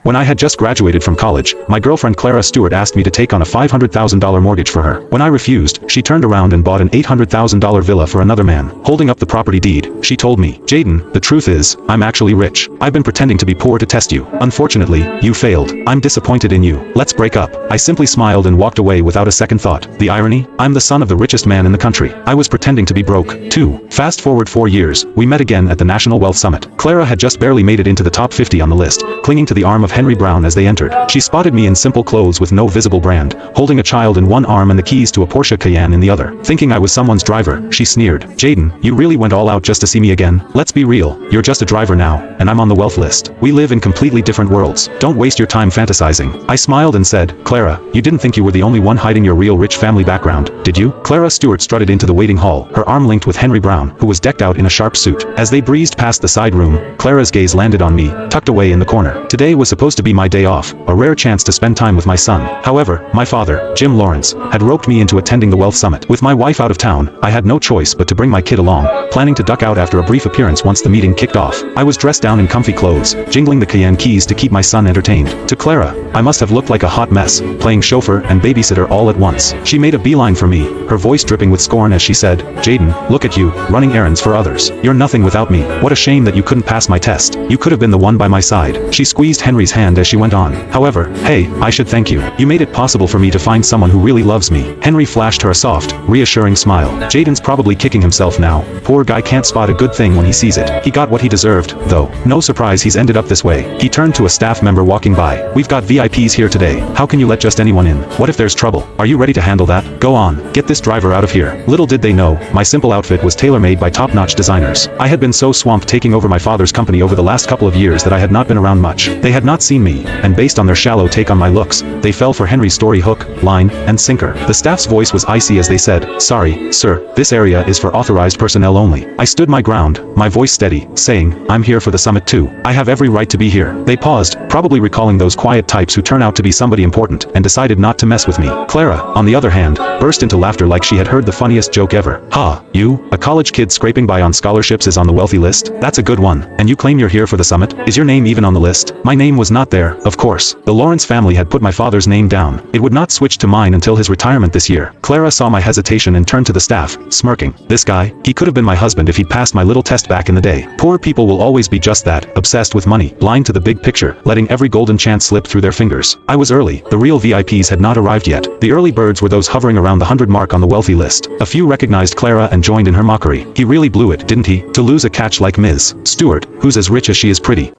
When I had just graduated from college, my girlfriend Clara Stewart asked me to take on a $500,000 mortgage for her. When I refused, she turned around and bought an $800,000 villa for another man. Holding up the property deed, she told me, "Jaden, the truth is, I'm actually rich. I've been pretending to be poor to test you. Unfortunately, you failed. I'm disappointed in you. Let's break up." I simply smiled and walked away without a second thought. The irony? I'm the son of the richest man in the country. I was pretending to be broke, too. Fast forward 4 years, we met again at the National Wealth Summit. Clara had just barely made it into the top 50 on the list, clinging to the arm of Henry Brown as they entered. She spotted me in simple clothes with no visible brand, holding a child in one arm and the keys to a Porsche Cayenne in the other. Thinking I was someone's driver, she sneered, "Jaden, you really went all out just to see me again? Let's be real, you're just a driver now, and I'm on the wealth list. We live in completely different worlds. Don't waste your time fantasizing." I smiled and said, "Clara, you didn't think you were the only one hiding your real rich family background, did you?" Clara Stewart strutted into the waiting hall, her arm linked with Henry Brown, who was decked out in a sharp suit. As they breezed past the side room, Clara's gaze landed on me, tucked away in the corner. Today was supposed to be my day off, a rare chance to spend time with my son. However, my father, Jim Lawrence, had roped me into attending the Wealth Summit. With my wife out of town, I had no choice but to bring my kid along, planning to duck out after a brief appearance once the meeting kicked off. I was dressed down in comfy clothes, jingling the Cayenne keys to keep my son entertained. To Clara, I must have looked like a hot mess, playing chauffeur and babysitter all at once. She made a beeline for me, her voice dripping with scorn as she said, "Jaden, look at you, running errands for others. You're nothing without me. What a shame that you couldn't pass my test. You could have been the one by my side." She squeezed Henry's hand as she went on. "However, hey, I should thank you. You made it possible for me to find someone who really loves me." Henry flashed her a soft, reassuring smile. "Jaden's probably kicking himself now. Poor guy can't spot a good thing when he sees it. He got what he deserved, though. No surprise he's ended up this way." He turned to a staff member walking by. "We've got VIPs here today. How can you let just anyone in? What if there's trouble? Are you ready to handle that? Go on, get this driver out of here." Little did they know, my simple outfit was tailor-made by top-notch designers. I had been so swamped taking over my father's company over the last couple of years that I had not been around much. They had not seen me, and based on their shallow take on my looks, they fell for Henry's story hook, line, and sinker. The staff's voice was icy as they said, "Sorry, sir, this area is for authorized personnel only." I stood my ground, my voice steady, saying, "I'm here for the summit too. I have every right to be here." They paused, probably recalling those quiet types who turn out to be somebody important, and decided not to mess with me. Clara, on the other hand, burst into laughter like she had heard the funniest joke ever. "Ha, you, a college kid scraping by on scholarships is on the wealthy list? That's a good one. And you claim you're here for the summit? Is your name even on the list?" My name was not there, of course. The Lawrence family had put my father's name down. It would not switch to mine until his retirement this year. Clara saw my hesitation and turned to the staff, smirking. "This guy, he could have been my husband if he'd passed my little test back in the day." Poor people will always be just that, obsessed with money, blind to the big picture, letting every golden chance slip through their fingers. I was early. The real VIPs had not arrived yet. The early birds were those hovering around the 100 mark on the wealthy list. A few recognized Clara and joined in her mockery. "He really blew it, didn't he? To lose a catch like Ms. Stewart, who's as rich as she is pretty."